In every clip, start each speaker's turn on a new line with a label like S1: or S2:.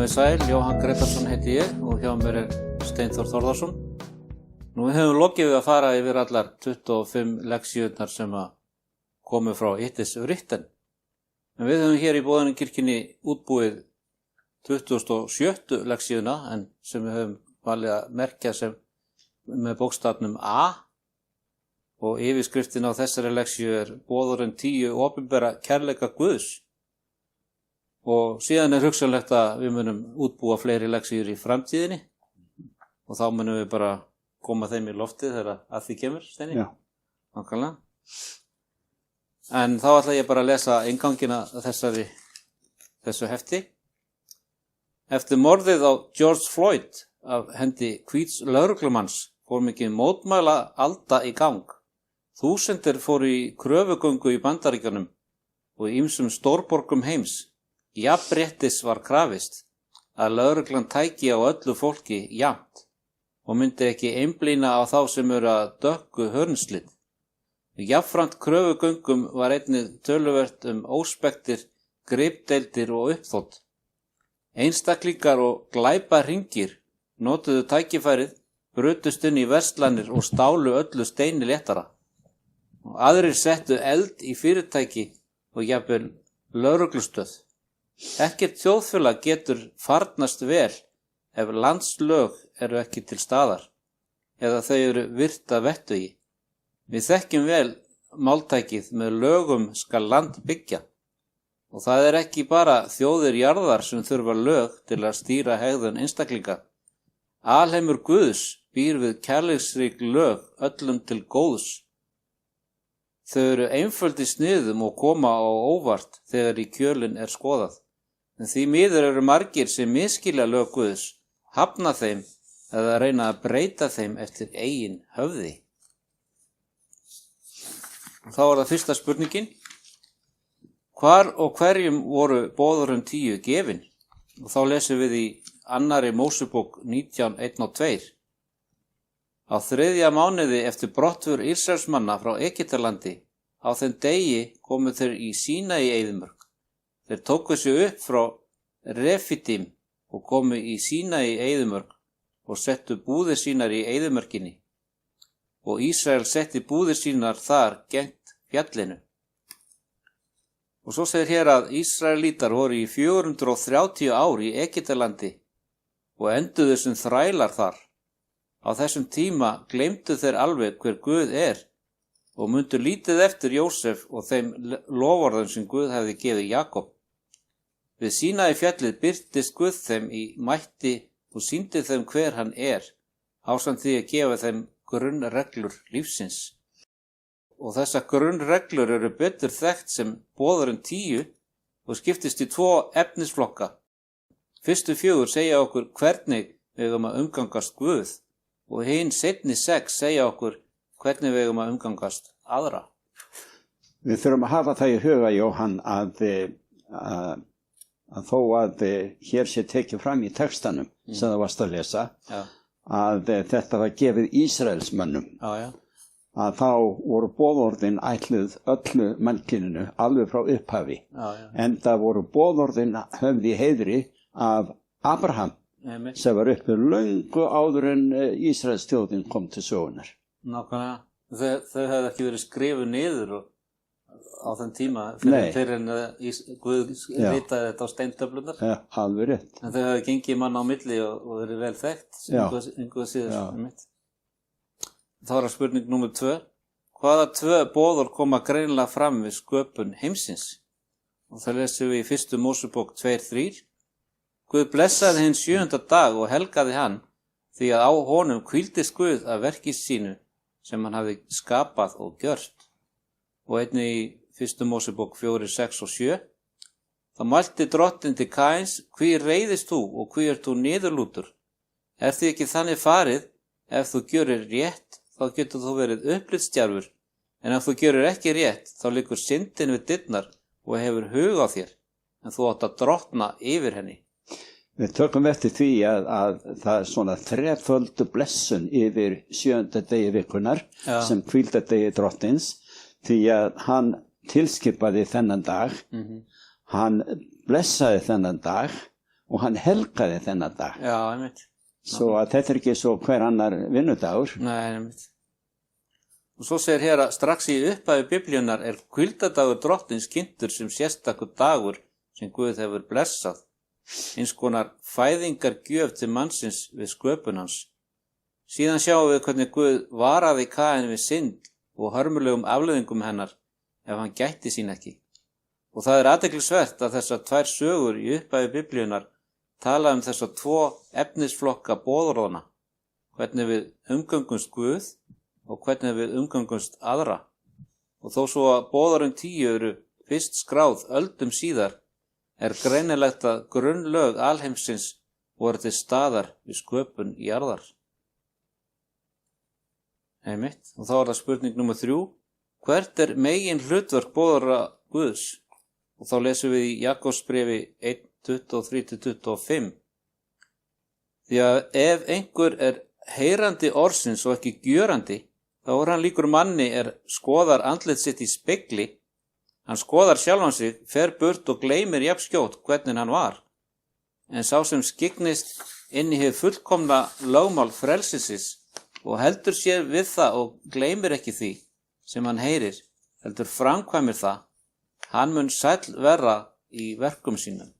S1: Komið sæl, Jóhann Gretarsson heiti ég og hjá mér Steinþór Þórðarsson. Nú við höfum lokið við að fara yfir allar 25 leksíurnar sem að komu frá Yttis Written. En við höfum hér í Boðunarkirkjunni útbúið 27. leksíuna en sem við höfum valið að merkja sem með bókstafnum A og yfirskriftin á þessari leksíu Boðorinn 10 opinbera kærleika Guðs. Og síðan hugsanlegt að við munum útbúa fleiri leksíur í framtíðinni og þá munum við bara koma þeim í loftið þegar að því kemur, Steini.
S2: Já.
S1: Nákvæmlega. En þá ætla ég bara að lesa inngangina þessu hefti. Eftir morðið á George Floyd af hendi hvíts lögreglumanns fór mikið mótmæla alda í gang. Þúsundir fóru í kröfugöngu í Bandaríkjunum og í ýmsum stórborgum heims. Jafnréttis var krafist að lögreglan tæki á öllu fólki jafnt og myndi ekki einblína á þá sem eru að dökku hörnslit. Jafnframt kröfugöngum var einnig töluvert óspektir, gripdeildir og uppþot. Einstaklingar og glæpahringir notuðu tækifærið, brutust inn í verslanir og stálu öllu steini léttara. Og aðrir settu eld í fyrirtæki og jafnvel lögreglustöð. Ekkert þjóðfélag getur farnast vel ef landslög eru ekki til staðar eða þau eru virt að vettugi. Við þekkjum vel máltækið með lögum skal land byggja og það ekki bara þjóðir jarðar sem þurfa lög til að stýra hegðun einstaklinga. Alheimur Guðs býr við kærleiksrík lög öllum til góðs. Þau eru einföld í sniðum og koma á óvart þegar í kjölinn skoðað. En því miður eru margir sem misskilja lög Guðs, hafna þeim eða reyna að breyta þeim eftir eigin höfði. Og þá það fyrsta spurningin. Hvar og hverjum voru boðorinn 10 gefin? Og þá lesum við í 2. Mósebók 19:1-2. Á 3. mánuði eftir brottför Ísraelsmanna frá Egyptalandi, á þeim degi komu þeir í Sínaí eyðimörk. Þeir tóku sig upp frá Refidim og komu í Sínaí eyðimörk og settu búðir sínar í eyðimörkinni. Og Ísrael setti búðir sínar þar gegnt fjallinu. Og svo segir hér að Ísraelítar voru í 430 ár í Egyptalandi og enduðu sem þrælar þar. Á þessum tíma gleymdu þeir alveg hver Guð og mundu lítið eftir Jósef og þeim loforðum sem Guð hefði gefið Jakob. Við Sínaí fjallið birtist Guð þeim í mætti og sýndi þeim hver hann ásamt því að gefa þeim grunnreglur lífsins. Og þessar grunnreglur eru betur þekkt sem boðorinn 10 og skiptist í 2 efnisflokka. Fyrstu 4 segja okkur hvernig við eigum að umgangast Guð og hin seinni 6 segja okkur hvernig við eigum að umgangast aðra.
S2: Við þurfum að hafa það í huga, Jóhann, að þó að hér sé tekið fram í textanum sem það varst að lesa, að þetta var gefið Ísraelsmönnum, að þá voru boðorðin ætluð öllu mannkyninu alveg frá upphafi, en það voru boðorðin höfð í heiðri af Abraham, sem var uppi löngu áður en Ísraelsþjóðin kom til sögunar.
S1: Nákvæmlega, þau hefði ekki verið skrifuð niður á þeim tíma fyrir en Guð ritaði þetta á steintöflunar.
S2: Ja, alveg rétt.
S1: En þau hefði gengið mann á milli og verið vel þekkt, einhverju síður mitt. Þá spurning númer 2. Hvaða 2 boðorð koma greinilega fram við sköpun heimsins? Og það lesum við í 1. Mósebók 2:3. Guð blessaði hinn 7. dag og helgaði hann, því að á honum hvíldist Guð af verki sínu sem hann hafði skapað og gjört. Og einnig í 1. Mósebók 4:6 og 7. Það mælti drottinn til Kains, hví reiðist þú og hví ert þú niðurlútur? Því ekki þannig farið, ef þú gjörir rétt, þá getur þú verið upplitsdjarfur, en ef þú gjörir ekki rétt, þá liggur syndin við dyrnar og hefur hug á þér, en þú átt að drottna yfir henni.
S2: Við tökum eftir því að það svona þreföldu blessun yfir 7. degi vikunar sem hvíldardegi drottins, því að hann tilskipaði þennan dag, hann blessaði þennan dag og hann helgaði þennan dag.
S1: Já, einmitt.
S2: Svo að þetta ekki svo hver annar vinnudagur.
S1: Nei, einmitt. Og svo segir hér að strax í upphafi Biblíunnar hvíldadagur Drottins kynntur sem sérstakur dagur sem Guð hefur blessað, eins konar fæðingargjöf til mannsins við sköpun hans. Síðan sjáum við hvernig Guð varaði Kain við synd og hörmulegum afleiðingum hennar ef hann gætti sín ekki. Og það athyglisvert að þessar tvær sögur í upphafi Biblíunnar tala þessar tvo efnisflokka boðorðanna, hvernig við umgöngumst Guð og hvernig við umgöngumst aðra. Og þó svo að boðorðin 10 eru fyrst skráð öldum síðar, greinilegt að grunnlög alheimsins voru til staðar við sköpun jarðar. Einmitt. Og þá það spurning númer 3. Hvert megin hlutverk boðorða Guðs? Og þá lesum við í Jakobsbréfi 1:23-25. Því að ef einhver heyrandi orðsins og ekki gjörandi, þá hann líkur manni skoðar andlit sitt í spegli. Hann skoðar sjálfan sig, fer burt og gleymir jafnskjótt hvernig hann var. En sá sem skygnist inn í hið fullkomna lögmál frelsisins og heldur sér við það og gleymir ekki því sem hann heyrir, heldur framkvæmir það, hann mun sæll verða í verkum sínum.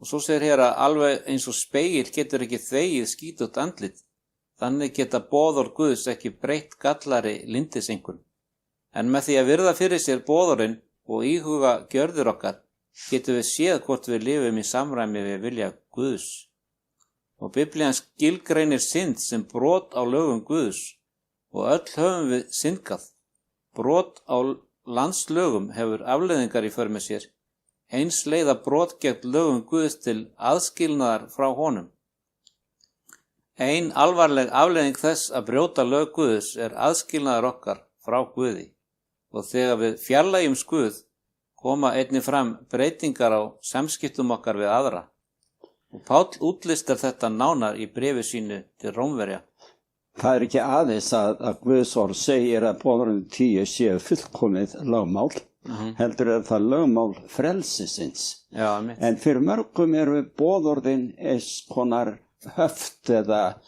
S1: Og svo segir hér að alveg eins og spegill getur ekki þvegið skítugt andlit, þannig geta boðorð Guðs ekki breytt gallari lindisengun. En með því að virða fyrir sér boðorðin og íhuga gjörðir okkar, getum við séð hvort við lifum í samræmi við vilja Guðs. Og Biblían skilgreinir synd sem brot á lögum Guðs og öll höfum við syndgað. Brot á landslögum hefur afleiðingar í för með sér, eins leiða brot gegn lögum Guðs til aðskilnaðar frá honum. Ein alvarleg afleiðing þess að brjóta lög Guðs aðskilnaðar okkar frá Guði. Og þegar við fjarlægjum Guð, koma einnig fram breytingar á samskiptum okkar við aðra. Og Páll útlistar þetta nánar í bréfi sínu til Rómverja.
S2: Það ekki aðeins að Guðs orð segir að boðorðin 10 séu fullkomið lögmál, heldur það lögmál frelsisins.
S1: Já,
S2: en fyrir mörgum boðorðin konar höft eða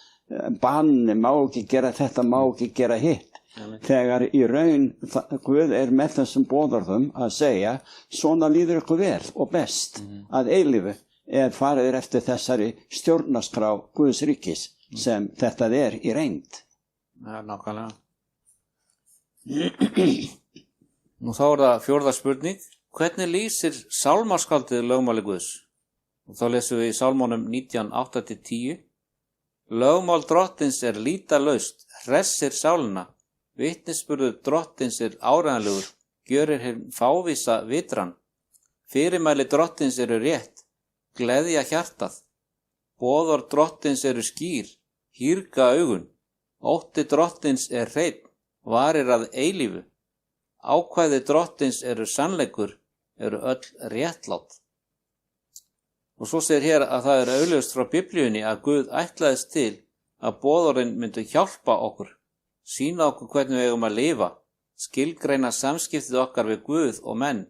S2: bann, má ekki gera þetta, má ekki gera hitt. Þegar í raun Guð með þessum boðorðum að segja, svona líður ykkur vel og best að eilífu farið eftir þessari stjórnarskrá Guðs ríkis sem þetta í reynd.
S1: Ja, nákvæmlega. Nú þá það 4. spurning. Hvernig lýsir sálmaskáldið lögmáli Guðs? Og þá lesum við í Sálmónum 19:8-10. Lögmál Drottins lýtalaust, hressir sálina. Vitnisburður Drottins áreiðanlegur, gjörir hinn fávísa vitran. Fyrirmæli Drottins rétt, gleðja hjartað. Boðorð Drottins skýr, hýrga augun. Ótti Drottins hreinn, varir að eilífu. Ákvæði Drottins sannleikur, öll réttlát. Og svo segir hér að það augljóst frá Biblíunni að Guð ætlaðist til að boðorðin myndu hjálpa okkur. Sýna okkur hvernig við eigum að lifa, skilgreina samskiptið okkar við Guð og menn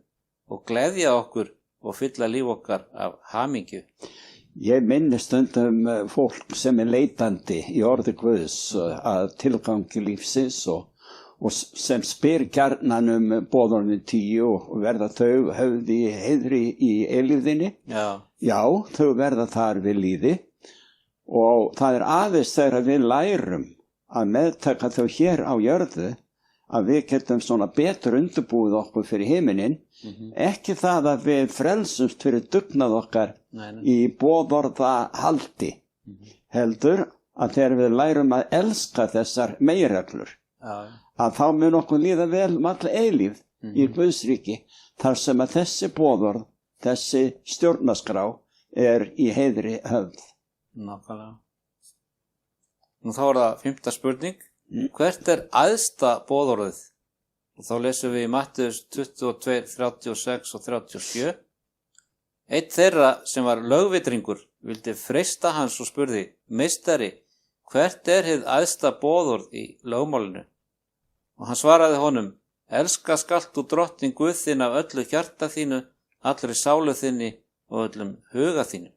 S1: og gleðja okkur og fylla líf okkar af hamingju.
S2: Ég minni stundum fólk sem leitandi í orði Guðs að tilgangi lífsins og sem spyr gjarnan boðorðin 10 og verða þau höfð í heiðri í eilífðinni. Já, þau verða þar við líði og það aðeins þegar við lærum að meðtaka þau hér á jörðu að við getum svona betur undirbúið okkur fyrir himinin, ekki það að við frelsumst fyrir dugnað okkar í boðorða haldi, heldur að þegar við lærum að elska þessar meginreglur, að þá mun okkur líða vel alla eilífð í Guðs ríki, þar sem að þessi boðorð, þessi stjórnarskrá í heiðri höfð.
S1: Nákvæmlega. Nú þá það 5. spurning. Hvert æðsta boðorðið? Og þá lesum við í Mattheus 22, 36 og 37. Einn þeirra sem var lögvitringur vildi freista hans og spurði, meistari, hvert hið æðsta boðorð í lögmálinu? Og hann svaraði honum, elska skalt þú Drottinn Guð þinn af öllu hjarta þínu, allri sálu þinni og öllum huga þínu.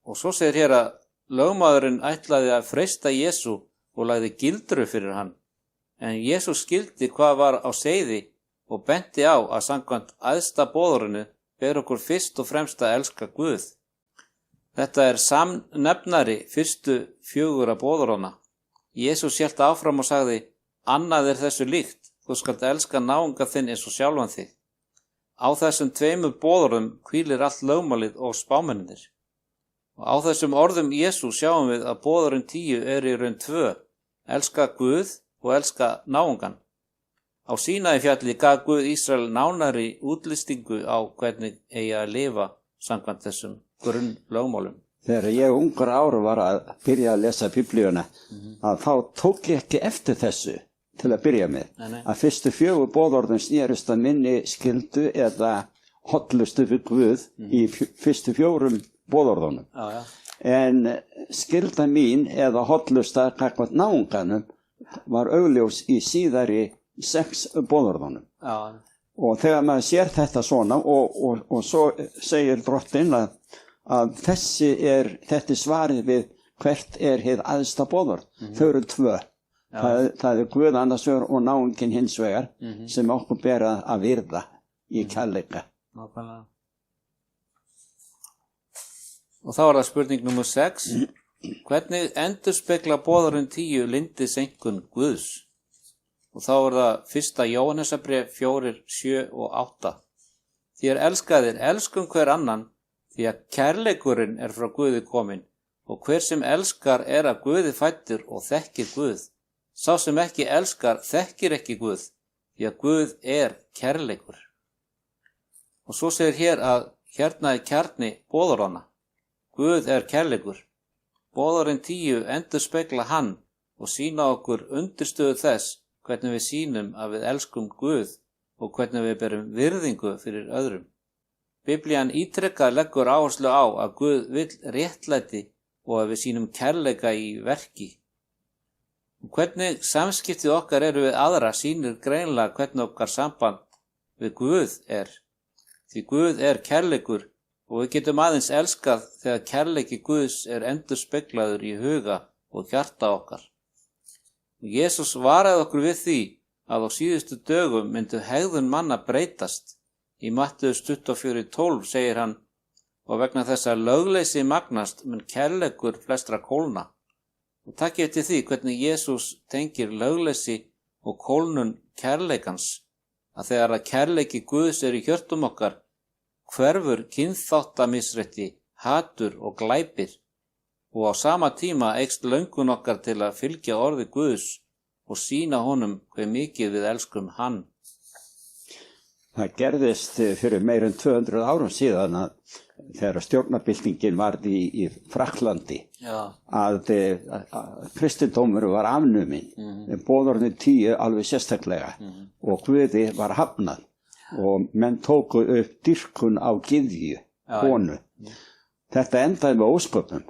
S1: Og svo segir hér að lögmaðurinn ætlaði að freista Jesú og lagði gildru fyrir hann. En Jesú skildi hvað var á seiði og benti á að samkvæmt æðsta boðorðinu ber okkur fyrst og fremst að elska Guð. Þetta er samnefnari fyrstu 4 boðorðanna. Jesús hélt áfram og sagði: annað er þessu líkt, þú skalt elska náunga þinn eins og sjálfan þig. Á þessum 2 boðorðum hvílir allt lögmálið og spámennir. Og á þessum orðum Jesú sjáum við að boðorðin 10 er í raun 2, elska Guð og elska náungan. Á Sínaí fjalli gaf Guð Ísrael nánari útlistingu á hvernig eigi að lifa samkvæmt þessum grunnlögmálum.
S2: Þegar ég ungur ára var að byrja að lesa Biblíuna, að þá tók ég ekki eftir þessu til að byrja með. Að fyrstu 4 boðorðin snerust að minni skyldu eða hollustu við Guð í fyrstu 4 boðorðunum. En skylda mín eða hollusta gagnvart náunganum var augljós í síðari 6 boðorðunum. Og þegar maður sér þetta svona og svo segir Drottinn að þetta er svarið við hvert er hið æðsta boðorð. Þau eru 2. Það er Guð annars vegar og náunginn hins vegar sem okkur ber að virða í kærleika.
S1: Og þá er það spurning nummer 6. Hvernig endurspegla boðorðin 10 lyndiseinkunn Guðs? Og þá er það 1. Jóhannesarbréf 4, 7 og 8. Þér elskaðir, elskum hver annan, því að kærleikurinn er frá Guði kominn, og hver sem elskar er af Guði fæddur og þekkir Guð. Sá sem ekki elskar þekkir ekki Guð, því að Guð er kærleikur. Og svo segir hér að hérna er kjarni boðorðanna. Guð er kærleikur. Boðorðin 10 endurspegla hann og sýna okkur undirstöðu þess hvernig við sýnum að við elskum Guð og hvernig við berum virðingu fyrir öðrum. Biblían ítrekað leggur áherslu á að Guð vill réttlæti og að við sýnum kærleika í verki. Hvernig samskiptið okkar eru við aðra sýnir greinlega hvernig okkar samband við Guð er. Því Guð er kærleikur og við getum aðeins elskað þegar kærleiki Guðs er endurspeglaður í huga og hjarta okkar. Jesús varaði okkur við því að á síðustu dögum myndu hegðun manna breytast. Í Mattheus 24:12 segir hann: og vegna þess að lögleysi magnast mun kærleikur flestra kólna. Og takk eftir því hvernig Jesús tengir lögleysi og kólnun kærleikans, að þegar að kærleiki Guðs er í hjörtum okkar, hverfur kynþáttamisrétti, hatur og glæpir, og á sama tíma eykst löngun okkar til að fylgja orði Guðs og sýna honum hve mikið við elskum hann.
S2: Það gerðist fyrir meir en 200 árum síðan að þegar stjórnarbyltingin varð í Frakklandi að kristindómur var afnuminn, boðorðin 10 alveg sérstaklega og Guði var hafnað og menn tóku upp dýrkun á gyðju, konu. Þetta endaði með ósköpum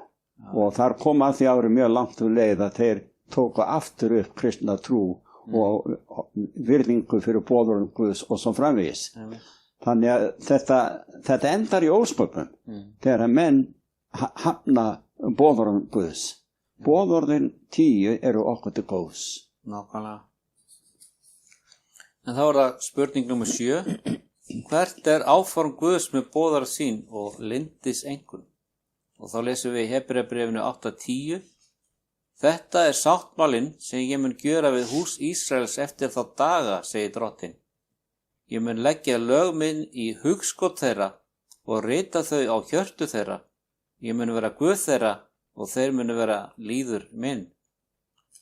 S2: og þar kom að því ári mjög langt leið að þeir tóku aftur upp kristna trú og virðingu fyrir boðorðum Guðs og svo framvegis. Þannig að þetta endar í ósköpum þegar menn hafna boðorðum Guðs. Boðorðin 10 eru okkur til góðs.
S1: Nákvæmlega. En þá er það spurning nummer 7. Hvert er áform Guðs með boðorð sín og lyndiseinkunn? Og þá lesum við í Hebreabréfinu 8:10. Þetta er sáttmálinn sem ég mun gjöra við hús Ísraels eftir þá daga, segir Drottinn. Ég mun leggja lög minn í hugskot þeirra og rita þau á hjörtu þeirra. Ég mun vera Guð þeirra og þeir munu vera líður minn.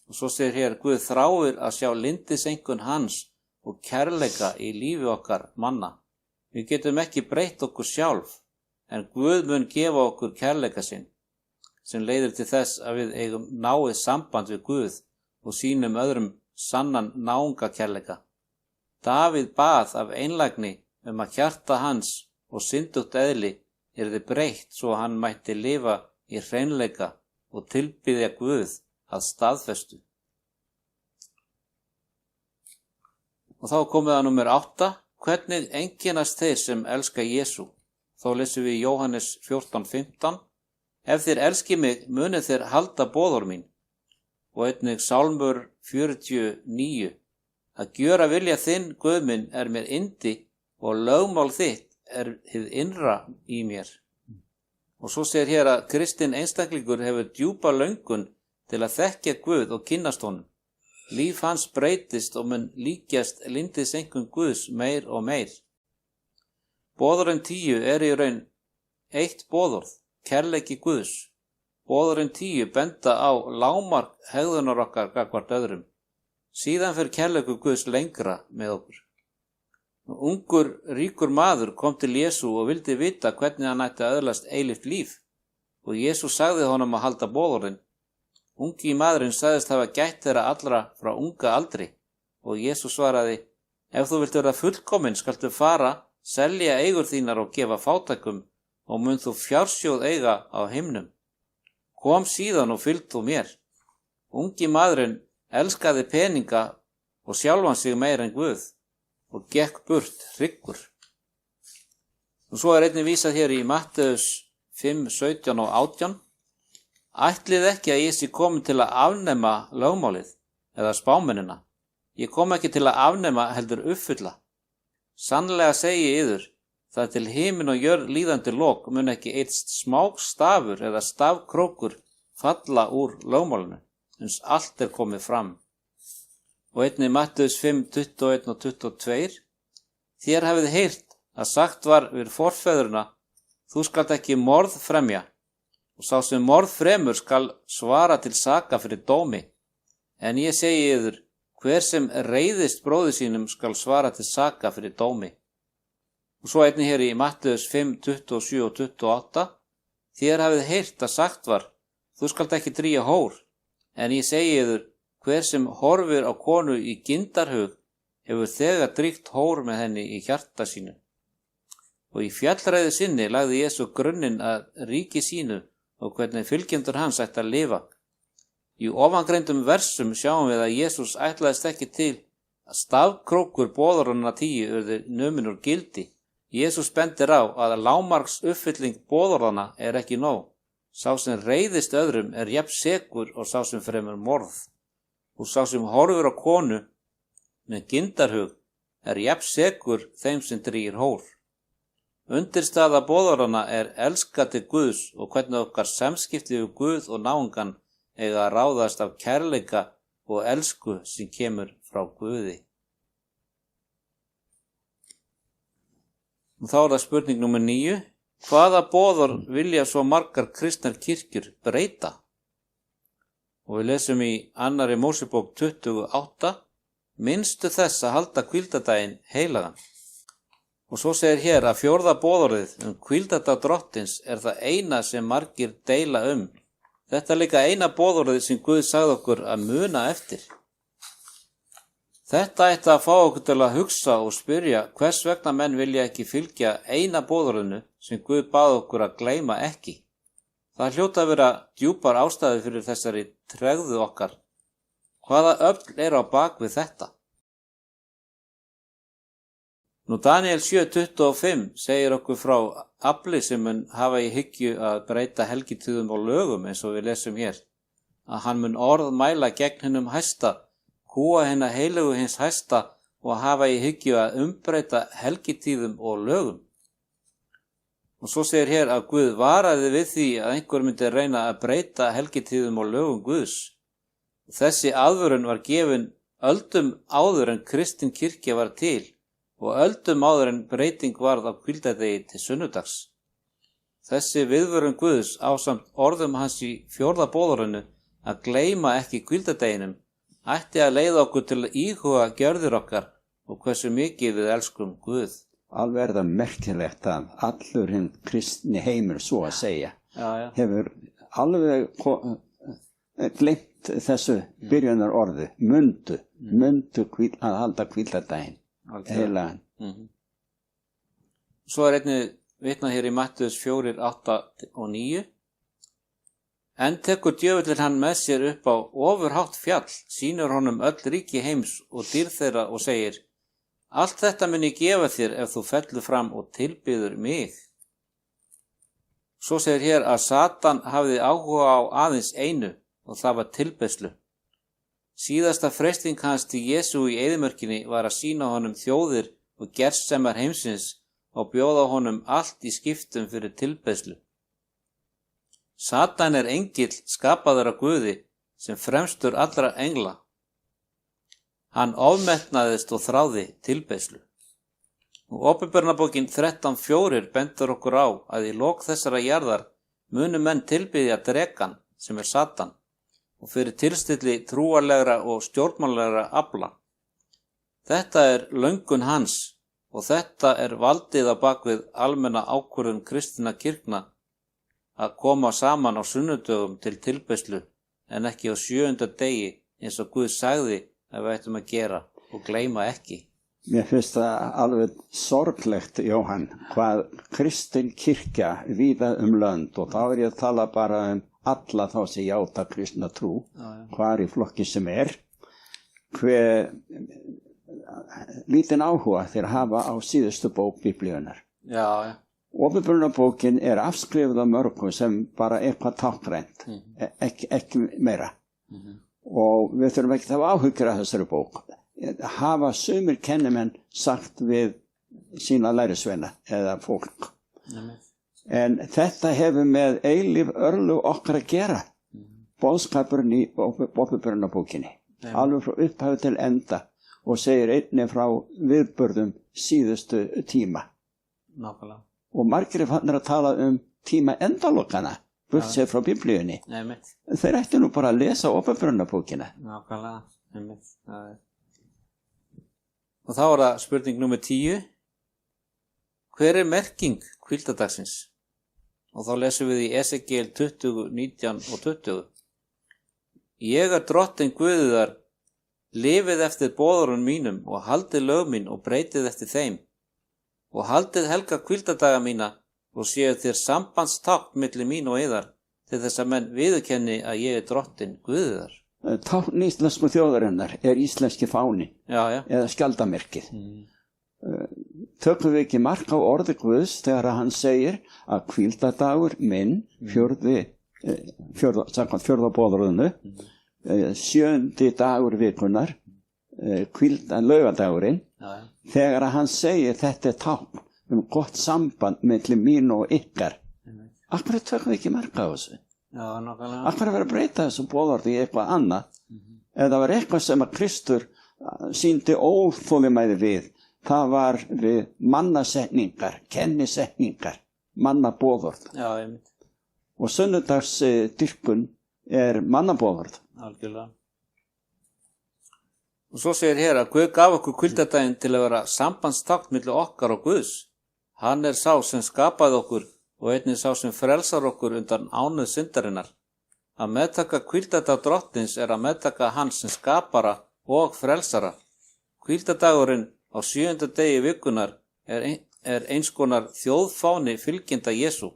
S1: Og svo segir hér: Guð þráir að sjá lyndiseinkunn hans og kærleika í lífi okkar manna. Við getum ekki breytt okkur sjálf, en Guð mun gefa okkur kærleika sinn, sem leiðir til þess að við eigum náið samband við Guð og sýnum öðrum sannan náungakærleika. Davíð bað af einlægni að hjarta hans og syndugt eðli yrði breytt svo hann mætti lifa í hreinleika og tilbiðja Guð að staðfestu. Og þá komið að númer 8. Hvernig einkennast þeir sem elska Jesú? Þá lesum við Jóhannes 14:15. Ef þér elski mig, munið þér halda boðorð mín. Og einnig Sálmur 49. Að gjöra vilja þinn, Guð minn, mér yndi og lögmál þitt hið innra í mér. Og svo segir hér að kristinn einstaklingur hefur djúpa löngun til að þekkja Guð og kynnast honum. Líf hans breytist og mun líkjast lyndiseinkunn Guðs meir og meir. Boðorðin 10 í raun eitt boðorð, kærleiki Guðs. Boðorðin 10 benda á lágmark hegðunar okkar gagnvart öðrum. Síðan fer kærleikur Guðs lengra með okkur. Ungur, ríkur maður kom til Jesú og vildi vita hvernig hann ætti að öðlast eilíft líf og Jesú sagði honum að halda boðorðin. Ungi maðurinn sagðist hafa gætt þeirra allra frá unga aldri og Jesú svaraði: Ef þú vilt vera fullkominn skaltu fara, selja eigur þínar og gefa fátækum og mun þú fjársjóð eiga á himnum. Kom síðan og fylg þú mér. Ungi maðurinn elskaði peninga og sjálfan sig meir en Guð og gekk burt hryggur. Og svo einnig vísað hér í Matteus 5, 17 og 18. Ætlið ekki að ég sé komin til að afnema lögmálið eða spámennina. Ég kom ekki til að afnema heldur uppfylla. Sannlega segi ég yður, það til himin og jörð líðandi lok mun ekki eitt smástafur eða stafkrókur falla úr lögmálinu, uns allt komið fram. Og einnig Matteus 5, 21 og 22. Þér hafið heyrt að sagt var við forfeðurna, þú skalt ekki morð fremja, og sá sem morð fremur skal svara til saka fyrir dómi. En ég segi yður, hver sem reiðist bróður sínum skal svara til saka fyrir dómi. Og svo einnig hér í Matteus 5, 27 og 28. Þér hafið heyrt að sagt var, þú skalt ekki drýja hór, en ég segi yður, hver sem horfir á konu í gyndarhug hefur þegar drýgt hór með henni í hjarta sínu. Og í fjallræðu sinni lagði Jesú grunninn að ríki sínu og hvernig fylgjendur hans ætti að lifa. Í ofangreindum versum sjáum við að Jesús ætlaðist ekki til að stafkrókur boðorðanna 10 urðu numin úr gildi. Jesús bendir á að lágmarks uppfylling boðorðanna ekki nóg. Sá sem reiðist öðrum jafn sekur og sá sem fremur morð. Og sá sem horfir á konu með gyndarhug jafn sekur þeim sem drýgir hór. Undirstaða boðorðanna elska til Guðs og hvernig okkar samskipti við Guð og náungan eiga að ráðast af kærleika og elsku sem kemur frá Guði. Og þá það spurning númer 9. Hvaða boðorð vilja svo margar kristnar kirkjur breyta? Og við lesum í 2. Mósebók 28. Minnstu þess að halda hvíldardaginn heilagan. Og svo segir hér að 4. boðorðið hvíldardag drottins það eina sem margir deila um. Þetta líka eina boðorðið sem Guð sagði okkur að muna eftir. Þetta ætti að fá okkur til að hugsa og spyrja hvers vegna menn vilja ekki fylgja eina boðorðinu sem Guð bað okkur að gleyma ekki. Það hljóta að vera djúpar ástæður fyrir þessari tregðu okkar. Hvaða öfl á bak við þetta? Nú Daniel 7:25 segir okkur frá afli sem mun hafa í hyggju að breyta helgitíðum og lögum eins og við lesum hér. Að hann mun orð mæla gegn hinum hæsta, kúa hinna heilögu hins hæsta og hafa í hyggju að umbreyta helgitíðum og lögum. Og svo segir hér að Guð varaði við því að einhver myndi reyna að breyta helgitíðum og lögum Guðs. Þessi aðvörun var gefin öldum áður en kristin kirkja var til og öldum áður en breyting varð á hvíldardegi til sunnudags. Þessi viðvörun Guðs ásamt orðum hans í 4. boðorðinu að gleyma ekki hvíldardeginum ætti að leiða okkur til að íhuga gjörðir okkar og hversu mikið við elskum Guð.
S2: Alveg það merkilegt að allur hinn kristni heimur svo að segja hefur alveg gleymt þessu byrjunar orði, mundu að halda hvíldardaginn heilagan.
S1: Svo einnig vitnað hér í Matteus 4, 8 og 9. En tekur djöfullinn hann með sér upp á ofurhátt fjall, sýnir honum öll ríki heims og dýrð þeirra og segir: Allt þetta mun ég gefa þér ef þú fellur fram og tilbiður mig. Svo segir hér að Satan hafði áhuga á aðeins einu og það var tilbeiðslu. Síðasta freisting hans til Jesú í eyðimörkinni var að sýna honum þjóðir og gersemar heimsins og bjóða honum allt í skiptum fyrir tilbeiðslu. Satan er engill skapaður af Guði sem fremstur allra engla. Hann ofmetnaðist og þráði tilbeiðslu. Og Åpenbarunarbókin 13:4 bendur okkur á að í lok þessara jarðar munu menn tilbiðja drekann sem er Satan og fyrir tilstilli trúarlegra og stjórnmállegra afla. Þetta er löngun hans og þetta er valdið á bakvið almenna ákvörðun kristinna kirkna að koma saman á sunnudögum til tilbeiðslu en ekki á 7. degi eins og Guð sagði að við ættum að gera og gleyma ekki.
S2: Mér finnst það alveg sorglegt, Jóhann, hvað kristin kirkja víða lönd og þá ég að tala bara alla þá sem játa kristna trú, hvar í flokki sem hver lítinn áhuga þeir hafa á síðustu bók Biblíunnar.
S1: Já.
S2: Åpenbarunarbókin afskrifuð af mörgum sem bara eitthvað táknrænt, ekki meira. Og við þurfum ekki að hafa áhyggjur af þessari bók. Hafa sumir kennimenn sagt við sína lærisveina eða fólk. En þetta hefur með eilíf örlög okkar að gera. Boðskapurinn í Åpenbarunarbókinni. Alveg frá upphafi til enda og segir einnig frá viðburðum síðustu tíma.
S1: Nákvæmlega.
S2: Og margir fannir að tala tíma endalokana, burtséð frá Biblíunni. Þeir ættu nú bara að lesa Åpenbarunarbókina.
S1: Nákvæmlega. Og þá það spurning númer 10. Hver merking hvíldardagsins? Og þá lesum við í Esekiel 20, 19 og 20. Ég drottinn Guðiðar, lifið eftir boðorðum mínum og haldið lög mín og breytið eftir þeim. Og haldið helga hvíldardaga mína og séu þér sambandstákn milli mín og yðar til þess að menn viðurkenni að ég drottinn Guðiðar.
S2: Tákn íslensku þjóðarinnar íslenski fáni eða skjaldamerkið. Tökum við ekki mark á orði Guðs þegar hann segir að hvíldardagur minn fjórða boðorðinu 7. dagur vikunar laugardagurinn þegar hann segir þetta tákn gott samband milli mín og ykkar. Akkur tökum við ekki mark á þessu? Akkur að vera að breyta þessu boðorði í eitthvað annað eða var eitthvað sem að Kristur sýndi óþolinmæði við. Það var við mannasetningar, kennisetningar, mannaboðorð. Og sunnudagsdyrkun mannaboðorð.
S1: Algjörlega. Og svo segir hér að Guð gaf okkur hvíldardaginn til að vera sambandstákn milli okkar og Guðs. Hann sá sem skapaði okkur og einnig sá sem frelsar okkur undan ánauð syndarinnar. Að meðtaka hvíldardag drottins að meðtaka hann sem skapara og frelsara. Hvíldardagurinn á 7. degi vikunar eins konar þjóðfáni fylgjenda Jesú.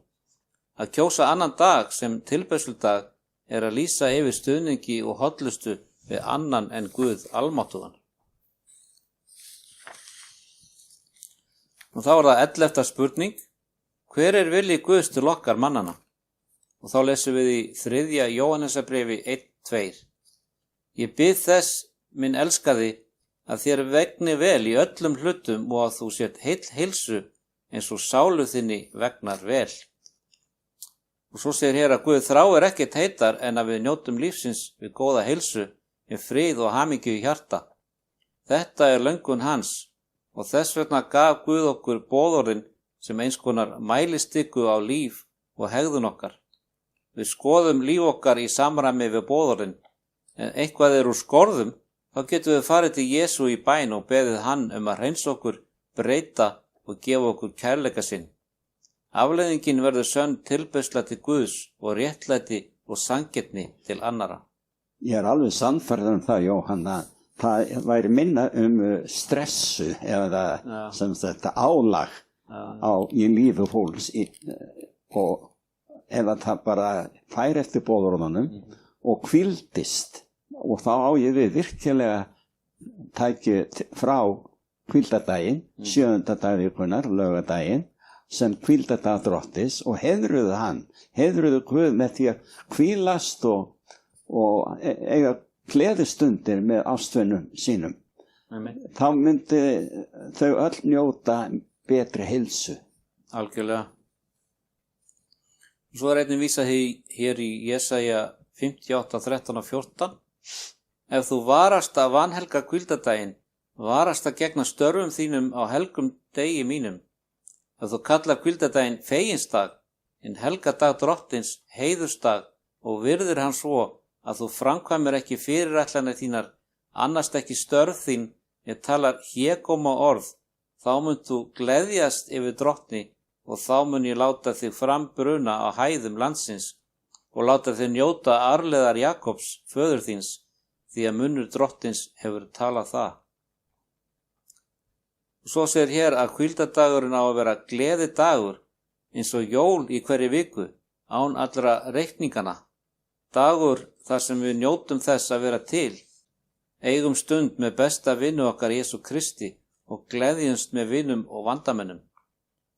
S1: Að kjósa annan dag sem tilbeiðsludag að lýsa yfir stuðningi og hollustu við annan en Guð almáttugan. Og þá það 11. spurning. Hver vilji Guðs til okkar mannana? Og þá lesum við í 3. Jóhannesarbréfi 1:2. Ég bið þess, minn elskaði, að þér vegni vel í öllum hlutum og að þú sért heill heilsu eins og sálu þinni vegnar vel. Og svo segir hér að Guð þráir ekkert heitar en að við njótum lífsins við góða heilsu, með frið og hamingju í hjarta. Þetta löngun hans og þess vegna gaf Guð okkur boðorðin sem eins konar mælistiku á líf og hegðun okkar. Við skoðum líf okkar í samræmi við boðorðin, en eitthvað úr skorðum, þá getum við farið til Jesú í bæn og beðið hann að hreinsa okkur, breyta og gefa okkur kærleika sinn. Afleiðingin verður sönn tilbeiðsla til Guðs og réttlæti og sanngirni til annara.
S2: Ég alveg sannfærður það, Jóhann, að það væri minna stressu eða sem þetta álag í lífi fólks og ef það bara fær eftir boðorðunum og hvíldist og þá á ég við virkilega tæki frá hvíldardaginn, 7. dag vikunar, laugardaginn sem hvíldardag Drottins og heiðruðu hann, heiðruðu Guð með því að hvílast og eiga gleðistundir með ástvinum sínum.
S1: Amen.
S2: Þá myndi þau öll njóta betri heilsu.
S1: Algjörlega. Svo einnig vísað hér í Jesaja 58, 13 og 14. Ef þú varast að vanhelga hvíldardaginn, varast að gegna störfum þínum á helgum degi mínum. Ef þú kallar hvíldardaginn feginsdag, en helgadag Drottins heiðursdag og virðir hann svo að þú framkvæmir ekki fyrirætlanir þínar, annast ekki störf þín, ég talar hégóma orð, þá munt þú gleðjast yfir Drottni og þá mun ég láta þig frambruna á hæðum landsins og láta þig njóta arfleðar Jakobs, föður þíns, því að munnur Drottins hefur talað það. Og svo segir hér að hvíldardagurinn á að vera gleðidagur eins og jól í hverju viku, án allra reikningana. Dagur þar sem við njótum þess að vera til, eigum stund með besta vinnu okkar Jesú Kristi og gleðjumst með vinnum og vandamennum.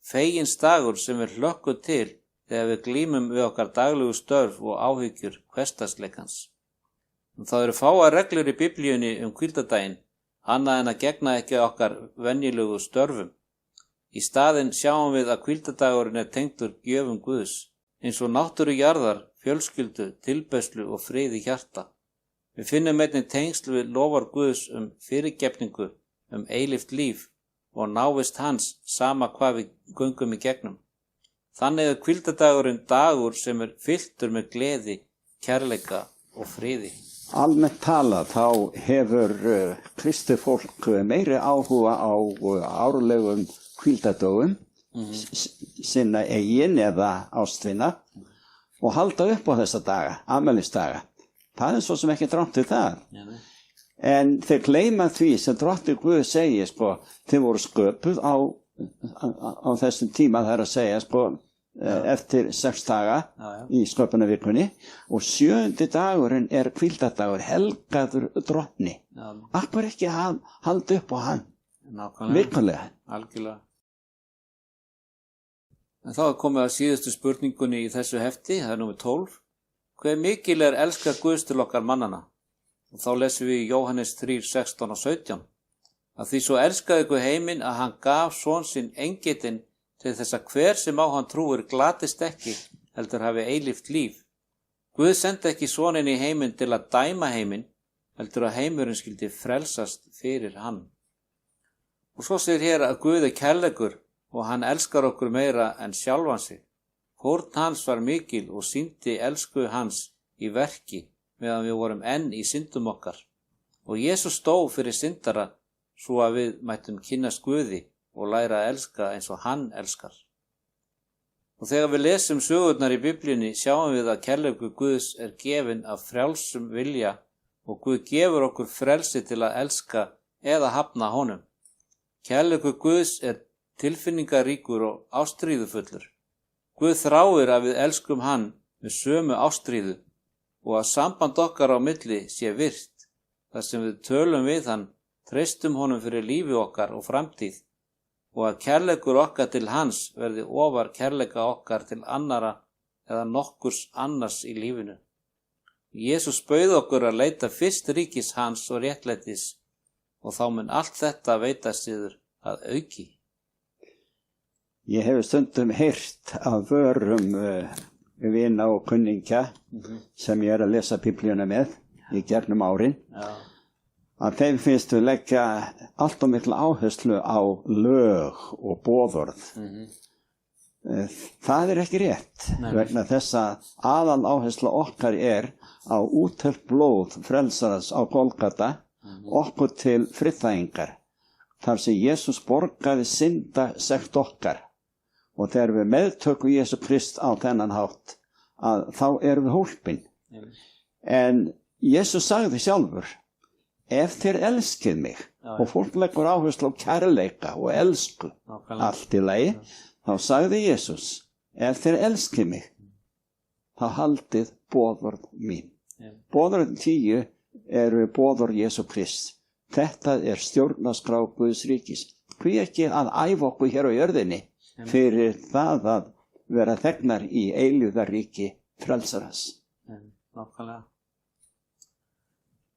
S1: Fegins dagur sem við hlökkum til þegar við glímum við okkar daglegu störf og áhyggjur hversdagsleikans. Það eru fáar reglur í Biblíunni hvíldardaginn, annað en að gegna ekki okkar venjulegu störfum. Í staðinn sjáum við að hvíldardagurinn tengdur gjöfum Guðs, eins og náttúru jarðar, fjölskyldu, tilbeiðslu og frið í hjarta. Við finnum einnig tengsl við lofar Guðs fyrirgefningu, eilíft líf og návist hans sama hvað við göngum í gegnum. Þannig hvíldardagurinn dagur sem fylltur með gleði, kærleika og friði.
S2: Almennt talað þá hefur kristið fólk meiri áhuga á árlegum hvíldardögum sinna eigin eða ástvina og halda upp á þessa daga, afmælisdaga. Það er svo sem ekki drátt við það. En þeir gleyma því sem Drottinn Guð segir, þeir voru sköpuð á þessum tíma, það er að segja, eftir 6 daga í sköpunarvikunni og 7. dagurinn hvíldardagur, helgaður Drottni. Akkur ekki halda upp á hann vikulega.
S1: Algjörlega. En þá komið að síðustu spurningunni í þessu hefti, það er númer 12. Hve mikil elska Guðs til okkar mannana? Og þá lesum við í Jóhannes 3, 16 og 17. Að því svo elskaði Guð heiminn að hann gaf son sinn eingetinn til þess að hver sem á hann trúir glatist ekki, heldur hafi eilíft líf. Guð sendi ekki soninn í heiminn til að dæma heiminn, heldur að heimurinn skyldi frelsast fyrir hann. Og svo segir hér að Guð kærleikur og hann elskar okkur meira en sjálfan sig. Fórn hans var mikil og sýndi elsku hans í verki meðan við vorum enn í syndum okkar. Og Jesús stóð fyrir syndara svo að við mættum kynnast Guði og læra að elska eins og hann elskar. Og þegar við lesum sögurnar í Biblíunni sjáum við að kærleikur Guðs gefinn af frjálsum vilja og Guð gefur okkur frelsi til að elska eða hafna honum. Kærleikur Guðs tilfinningaríkur og ástríðufullur. Guð þráir að við elskum hann með sömu ástríðu og að samband okkar á milli sé virt, þar sem við tölum við hann, treystum honum fyrir lífi okkar og framtíð og að kærleikur okkar til hans verði ofar kærleika okkar til annara eða nokkurs annars í lífinu. Jesús bauð okkur að leita fyrst ríkis hans og réttlætis og þá mun allt þetta veitast yður að auki.
S2: Ég hef stundum heyrt af vörum vina og kunningja sem ég að lesa Biblíuna með í gegnum árin. Að þeim finnst við leggja allt og mikla áherslu á lög og boðorð. Það ekki rétt, vegna þess að aðal áhersla okkar á úthelt blóð frelsarans á Golgata, okkur til friðþægingar, þar sem Jesús borgaði syndasekt okkar. Og þegar við meðtökum Jesú Krist á þennan hátt, að þá erum við hólpin. En Jesús sagði sjálfur, ef þér elskið mig, og fólk leggur áherslu á kærleika og elsku, allt í lagi, þá sagði Jesús, ef þér elskið mig, þá haldið boðorð mín. Boðorð 10 eru boðorð Jesú Krist. Þetta stjórnarskrá Guðs ríkis. Hví ekki að æfa okkur hér á jörðinni fyrir það að vera þegnar í eilífðaríki frelsaras.
S1: Nákvæmlega.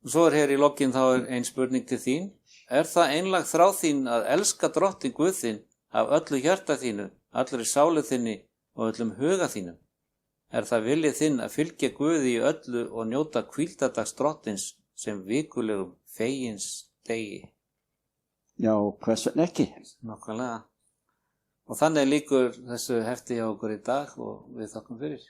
S1: Svo hér í lokin þá ein spurning til þín. Er það einlæg þrá þín að elska Drottinn Guð þinn af öllu hjarta þínu, allri sálu þinni og öllum huga þínum? Er það viljið þinn að fylgja Guði í öllu og njóta hvíldardags Drottins sem vikulegum fegins degi?
S2: Já, hvers vegna ekki?
S1: Nákvæmlega. Og þannig lýkur þessu hefti hjá okkur í dag og við þakkum fyrir.